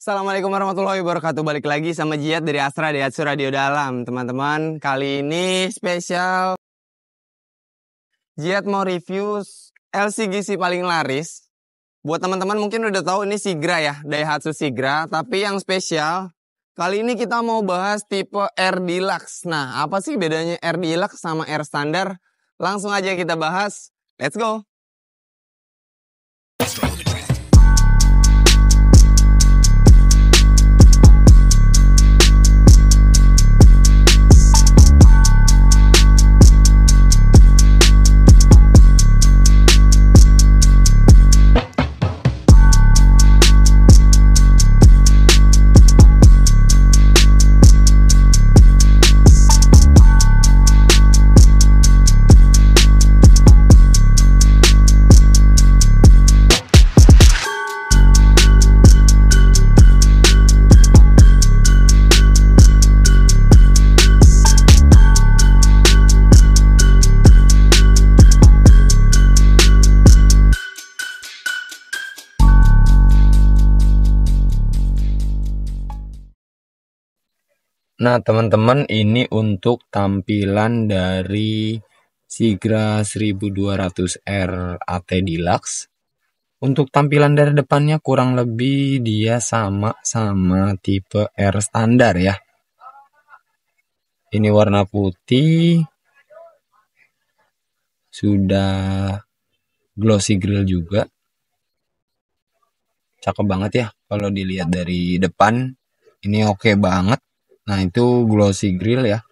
Assalamualaikum warahmatullahi wabarakatuh. Balik lagi sama Jiat dari Astra Daihatsu Radio Dalam. Teman-teman, kali ini spesial Jiat mau review LCGC paling laris. Buat teman-teman mungkin udah tahu ini Sigra ya, Daihatsu Sigra. Tapi yang spesial, kali ini kita mau bahas tipe R Deluxe. Nah, apa sih bedanya R Deluxe sama R standar? Langsung aja kita bahas. Let's go! Nah teman-teman, ini untuk tampilan dari Sigra 1200R AT Deluxe. Untuk tampilan dari depannya kurang lebih dia sama tipe R standar ya. Ini warna putih, sudah glossy grill juga. Cakep banget ya kalau dilihat dari depan. Ini oke banget. Nah itu glossy grill ya.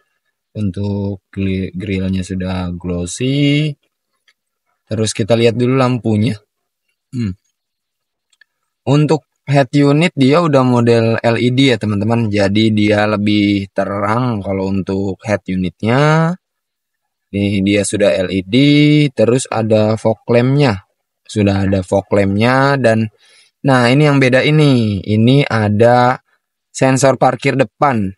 Untuk grillnya sudah glossy. Terus kita lihat dulu lampunya. Untuk head unit dia udah model LED ya teman-teman. Jadi dia lebih terang kalau untuk head unitnya. Nih dia sudah LED. Terus ada fog lampnya. Sudah ada fog lampnya. Dan nah ini yang beda ini. Ini ada sensor parkir depan.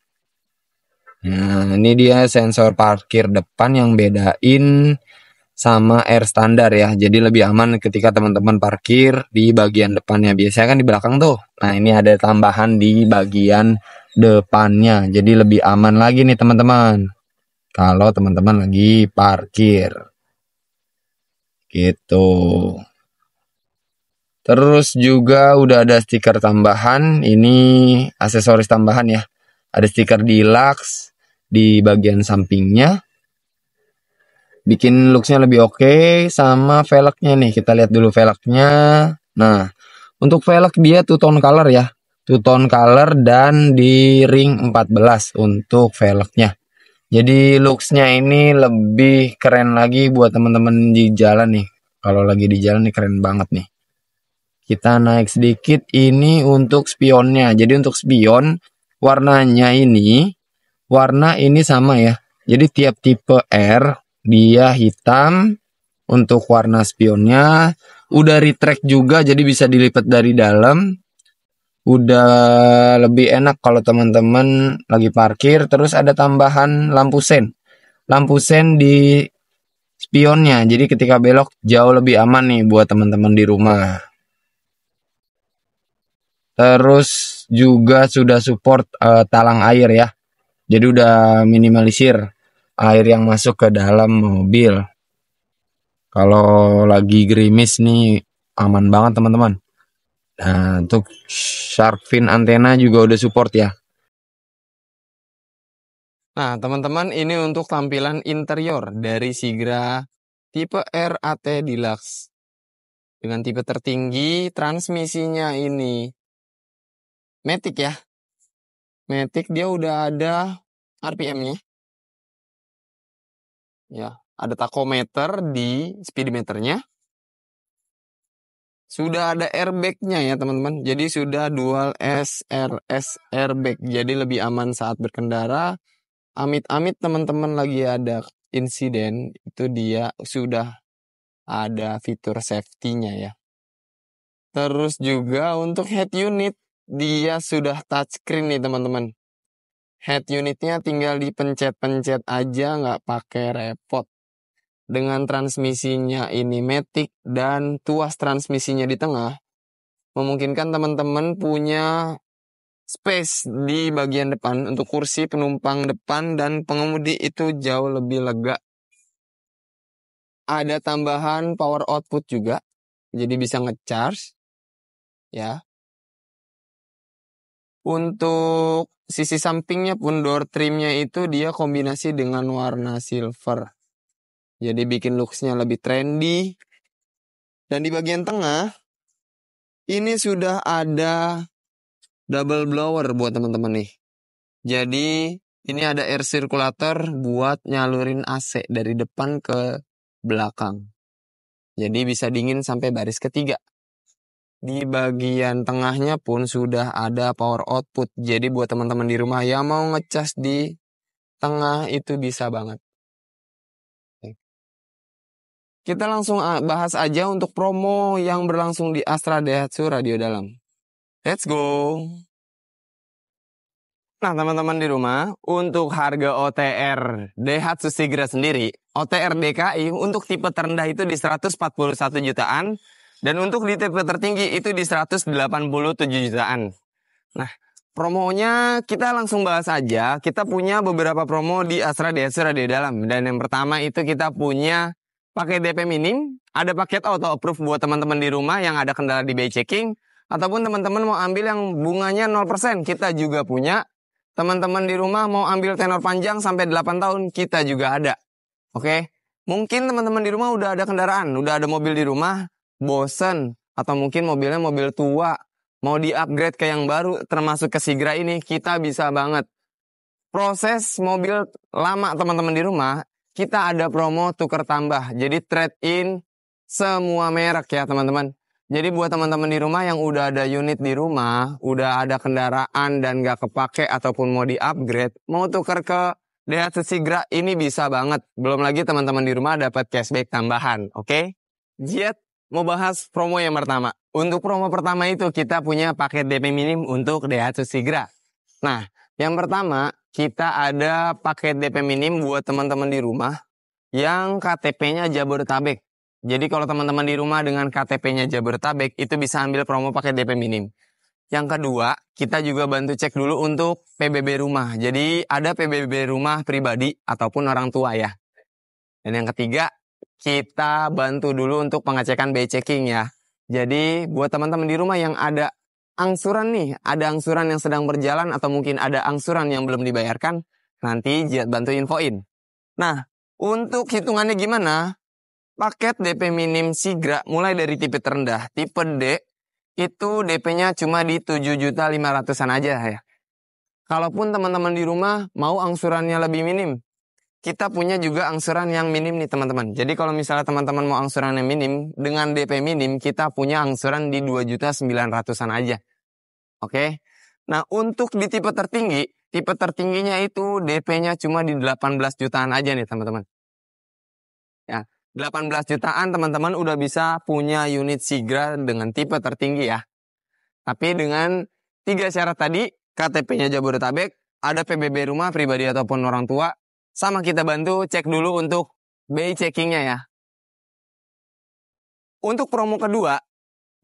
Nah, ini dia sensor parkir depan yang bedain sama R standar ya. Jadi lebih aman ketika teman-teman parkir di bagian depannya. Biasanya kan di belakang tuh. Nah, ini ada tambahan di bagian depannya. Jadi lebih aman lagi nih teman-teman. Kalau teman-teman lagi parkir. Gitu. Terus juga udah ada stiker tambahan. Ini aksesoris tambahan ya. Ada stiker Deluxe di bagian sampingnya, bikin looksnya lebih oke. Sama velgnya nih, kita lihat dulu velgnya. Nah untuk velg dia two tone color ya, two tone color dan di ring 14 untuk velgnya. Jadi looksnya ini lebih keren lagi buat teman-teman di jalan nih. Kalau lagi di jalan nih keren banget nih. Kita naik sedikit ini untuk spionnya. Jadi untuk spion warnanya ini sama ya. Jadi tiap tipe R dia hitam. Untuk warna spionnya udah retract juga, jadi bisa dilipat dari dalam. Udah lebih enak kalau teman-teman lagi parkir. Terus ada tambahan lampu sen. Lampu sen di spionnya. Jadi ketika belok jauh lebih aman nih buat teman-teman di rumah. Terus juga sudah support talang air ya. Jadi udah minimalisir air yang masuk ke dalam mobil. Kalau lagi gerimis nih aman banget teman-teman. Nah untuk shark fin antena juga udah support ya. Nah, teman-teman, ini untuk tampilan interior dari Sigra tipe R AT Deluxe. Dengan tipe tertinggi, transmisinya ini Matic ya. Matic dia udah ada RPM-nya. Ya, ada tachometer di speedometernya. Sudah ada airbag-nya ya, teman-teman. Jadi sudah dual SRS airbag. Jadi lebih aman saat berkendara. Amit-amit teman-teman lagi ada insiden, itu dia sudah ada fitur safety-nya ya. Terus juga untuk head unit, dia sudah touchscreen nih teman-teman. Head unitnya tinggal dipencet-pencet aja, nggak pakai repot. Dengan transmisinya ini matic dan tuas transmisinya di tengah, memungkinkan teman-teman punya space di bagian depan untuk kursi penumpang depan dan pengemudi itu jauh lebih lega. Ada tambahan power output juga, jadi bisa ngecharge ya. Untuk sisi sampingnya pun door trimnya itu dia kombinasi dengan warna silver, jadi bikin looksnya lebih trendy. Dan di bagian tengah ini sudah ada double blower buat teman-teman nih. Jadi ini ada air circulator buat nyalurin AC dari depan ke belakang. Jadi bisa dingin sampai baris ketiga. Di bagian tengahnya pun sudah ada power output. Jadi buat teman-teman di rumah yang mau ngecas di tengah itu bisa banget. Kita langsung bahas aja untuk promo yang berlangsung di Astra Daihatsu Radio Dalam. Let's go! Nah teman-teman di rumah, untuk harga OTR Daihatsu Sigra sendiri, OTR DKI untuk tipe terendah itu di 141 jutaan, dan untuk di tipe tertinggi itu di 187 jutaan. Nah, promonya kita langsung bahas aja. Kita punya beberapa promo di Astra Daihatsu Radio Dalam. Dan yang pertama itu kita punya paket DP minim, ada paket auto approve buat teman-teman di rumah yang ada kendala di BI checking, ataupun teman-teman mau ambil yang bunganya 0%, kita juga punya. Teman-teman di rumah mau ambil tenor panjang sampai 8 tahun, kita juga ada. Oke? Mungkin teman-teman di rumah udah ada kendaraan, udah ada mobil di rumah, bosen, atau mungkin mobilnya mobil tua, mau di-upgrade ke yang baru, termasuk ke Sigra ini, kita bisa banget. Proses mobil lama teman-teman di rumah, kita ada promo tuker tambah. Jadi trade-in semua merek ya teman-teman. Jadi buat teman-teman di rumah yang udah ada unit di rumah, udah ada kendaraan dan gak kepake ataupun mau di-upgrade, mau tuker ke Daihatsu Sigra, ini bisa banget. Belum lagi teman-teman di rumah dapat cashback tambahan, oke? Jet mau bahas promo yang pertama. Untuk promo pertama itu kita punya paket DP minim untuk Daihatsu Sigra. Nah, yang pertama kita ada paket DP minim buat teman-teman di rumah yang KTP-nya Jabodetabek. Jadi kalau teman-teman di rumah dengan KTP-nya Jabodetabek itu bisa ambil promo paket DP minim. Yang kedua, kita juga bantu cek dulu untuk PBB rumah. Jadi ada PBB rumah pribadi ataupun orang tua ya. Dan yang ketiga, kita bantu dulu untuk pengecekan BI checking ya. Jadi buat teman-teman di rumah yang ada angsuran nih, ada angsuran yang sedang berjalan atau mungkin ada angsuran yang belum dibayarkan, nanti Jiat bantu infoin. Nah, untuk hitungannya gimana? Paket DP minim Sigra mulai dari tipe terendah, tipe D, itu DP-nya cuma di 7.500.000-an aja ya. Kalaupun teman-teman di rumah mau angsurannya lebih minim, kita punya juga angsuran yang minim nih teman-teman. Jadi kalau misalnya teman-teman mau angsuran yang minim, dengan DP minim kita punya angsuran di 2.900.000-an aja. Oke. Nah untuk di tipe tertingginya itu DP-nya cuma di 18 jutaan aja nih teman-teman. Ya. 18 jutaan teman-teman udah bisa punya unit Sigra dengan tipe tertinggi ya. Tapi dengan 3 syarat tadi, KTP-nya Jabodetabek, ada PBB rumah pribadi ataupun orang tua, sama kita bantu cek dulu untuk BI checking-nya ya. Untuk promo kedua,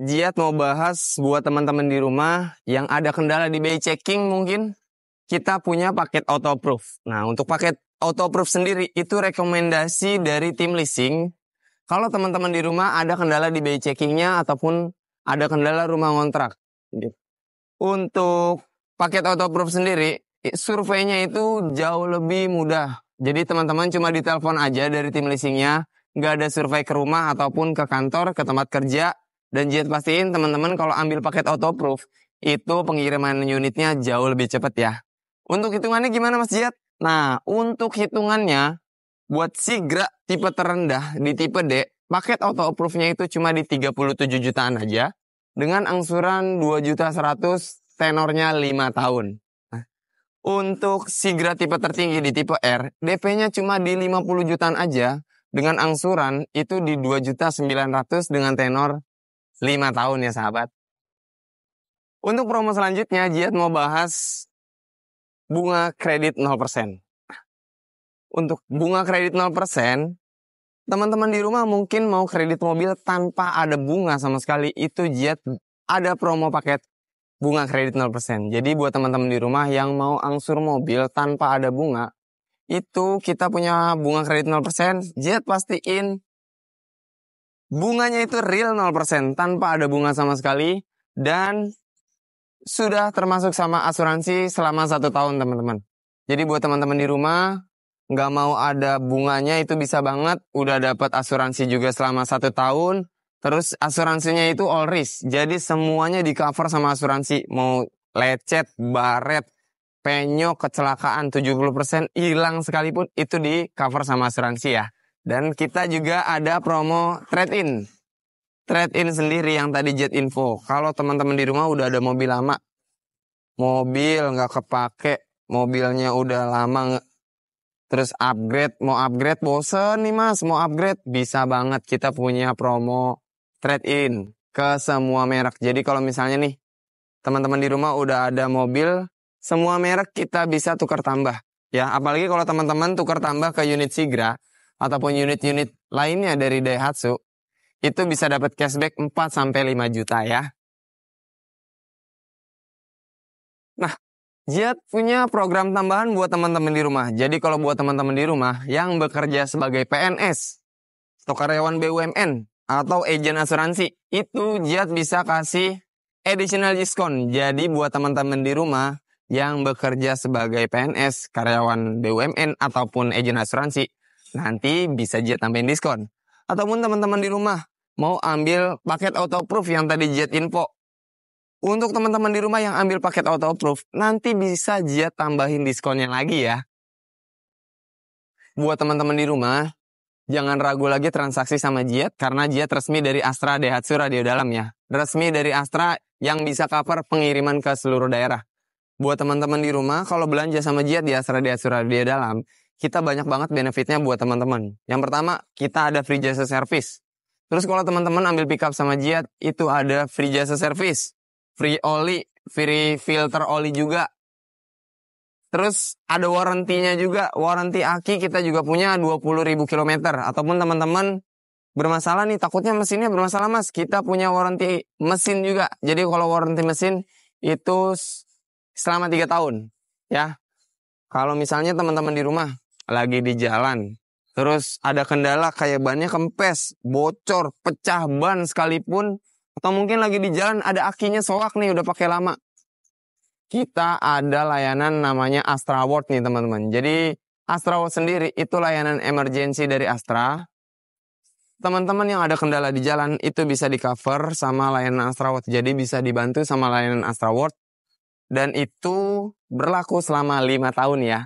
Jiat mau bahas buat teman-teman di rumah yang ada kendala di BI checking mungkin, kita punya paket auto approve. Nah untuk paket auto approve sendiri itu rekomendasi dari tim leasing. Kalau teman-teman di rumah ada kendala di BI checking-nya ataupun ada kendala rumah ngontrak. Untuk paket auto approve sendiri, surveinya itu jauh lebih mudah. Jadi teman-teman cuma ditelepon aja dari tim leasingnya, nggak ada survei ke rumah ataupun ke kantor, ke tempat kerja. Dan Jiat pastiin teman-teman kalau ambil paket auto approve, itu pengiriman unitnya jauh lebih cepat ya. Untuk hitungannya gimana Mas Jiat? Nah, untuk hitungannya, buat Sigra tipe terendah di tipe D, paket auto approve-nya itu cuma di 37 jutaan aja, dengan angsuran 2.100.000, tenornya 5 tahun. Nah, untuk Sigra tipe tertinggi di tipe R, DP-nya cuma di 50 jutaan aja, dengan angsuran itu di 2.900.000 dengan tenor 5 tahun ya sahabat. Untuk promo selanjutnya, Jiat mau bahas bunga kredit 0%. Untuk bunga kredit 0%, teman-teman di rumah mungkin mau kredit mobil tanpa ada bunga sama sekali. Itu Jiat ada promo paket bunga kredit 0%. Jadi buat teman-teman di rumah yang mau angsur mobil tanpa ada bunga, itu kita punya bunga kredit 0%, Jet pastiin bunganya itu real 0% tanpa ada bunga sama sekali, dan sudah termasuk sama asuransi selama 1 tahun teman-teman. Jadi buat teman-teman di rumah nggak mau ada bunganya itu bisa banget, udah dapat asuransi juga selama 1 tahun. Terus asuransinya itu all risk, jadi semuanya di cover sama asuransi. Mau lecet, baret, penyok, kecelakaan 70% hilang sekalipun itu di cover sama asuransi ya. Dan kita juga ada promo trade-in. Trade-in sendiri yang tadi Jet info. Kalau teman-teman di rumah udah ada mobil lama, mobil nggak kepake, mobilnya udah lama, terus mau upgrade bosen nih mas, mau upgrade, bisa banget kita punya promo trade-in ke semua merek. Jadi kalau misalnya nih, teman-teman di rumah udah ada mobil, semua merek kita bisa tukar tambah. Ya, apalagi kalau teman-teman tukar tambah ke unit Sigra, ataupun unit-unit lainnya dari Daihatsu, itu bisa dapat cashback 4-5 juta ya. Nah, Jet punya program tambahan buat teman-teman di rumah. Jadi kalau buat teman-teman di rumah yang bekerja sebagai PNS, atau karyawan BUMN, atau agen asuransi, itu Jet bisa kasih additional discount. Jadi buat teman-teman di rumah yang bekerja sebagai PNS, karyawan BUMN, ataupun agen asuransi, nanti bisa Jet tambahin diskon. Ataupun teman-teman di rumah mau ambil paket autoproof yang tadi Jet info. Untuk teman-teman di rumah yang ambil paket autoproof, nanti bisa Jet tambahin diskonnya lagi ya. Buat teman-teman di rumah, jangan ragu lagi transaksi sama Jet, karena Jet resmi dari Astra Daihatsu Radio Dalam ya. Resmi dari Astra yang bisa cover pengiriman ke seluruh daerah. Buat teman-teman di rumah, kalau belanja sama Jet di Astra Daihatsu Radio Dalam, kita banyak banget benefitnya buat teman-teman. Yang pertama, kita ada free jasa service. Terus kalau teman-teman ambil pickup sama Jet, itu ada free jasa service, free oli, free filter oli juga. Terus ada warrantinya juga, warranty aki kita juga punya 20.000 km. Ataupun teman-teman bermasalah nih, takutnya mesinnya bermasalah mas, kita punya warranty mesin juga. Jadi kalau warranty mesin itu selama 3 tahun ya. Kalau misalnya teman-teman di rumah lagi di jalan, terus ada kendala kayak bannya kempes, bocor, pecah ban sekalipun, atau mungkin lagi di jalan ada akinya soak nih udah pakai lama, kita ada layanan namanya Astra World nih teman-teman. Jadi Astra World sendiri itu layanan emergency dari Astra. Teman-teman yang ada kendala di jalan itu bisa di cover sama layanan Astra World. Jadi bisa dibantu sama layanan Astra World. Dan itu berlaku selama 5 tahun ya.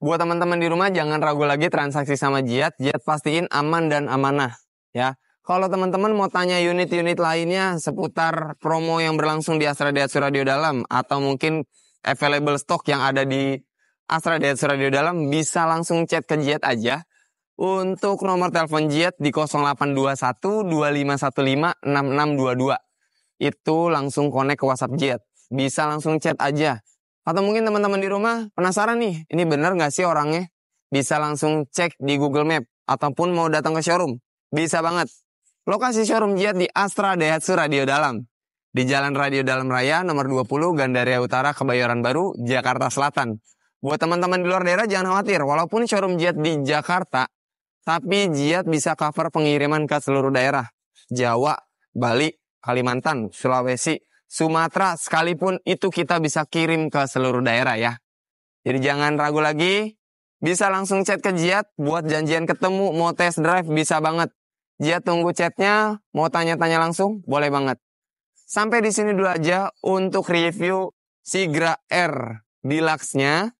Buat teman-teman di rumah jangan ragu lagi transaksi sama Jet. Jet pastiin aman dan amanah ya. Kalau teman-teman mau tanya unit-unit lainnya seputar promo yang berlangsung di Astra Daihatsu Radio Dalam, atau mungkin available stock yang ada di Astra Daihatsu Radio Dalam, bisa langsung chat ke Jet aja. Untuk nomor telepon Jet di 0821 2515 6622. Itu langsung connect ke WhatsApp Jet. Bisa langsung chat aja. Atau mungkin teman-teman di rumah penasaran nih, ini bener gak sih orangnya? Bisa langsung cek di Google Map, ataupun mau datang ke showroom. Bisa banget. Lokasi showroom Jet di Astra Daihatsu Radio Dalam. Di Jalan Radio Dalam Raya nomor 20 Gandaria Utara, Kebayoran Baru, Jakarta Selatan. Buat teman-teman di luar daerah jangan khawatir. Walaupun showroom Jet di Jakarta, tapi Jet bisa cover pengiriman ke seluruh daerah. Jawa, Bali, Kalimantan, Sulawesi, Sumatera, sekalipun itu kita bisa kirim ke seluruh daerah ya. Jadi jangan ragu lagi. Bisa langsung chat ke Jet buat janjian ketemu, mau test drive bisa banget. Jet tunggu chatnya, mau tanya-tanya langsung, boleh banget. Sampai di sini dulu aja untuk review Sigra R Deluxe-nya.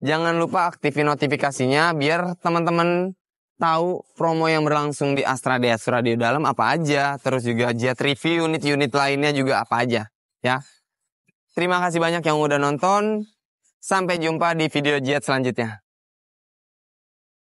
Jangan lupa aktifin notifikasinya biar teman-teman tahu promo yang berlangsung di Astra Daihatsu Radio Dalam apa aja. Terus juga Jet review unit-unit lainnya juga apa aja ya. Terima kasih banyak yang udah nonton. Sampai jumpa di video Jet selanjutnya.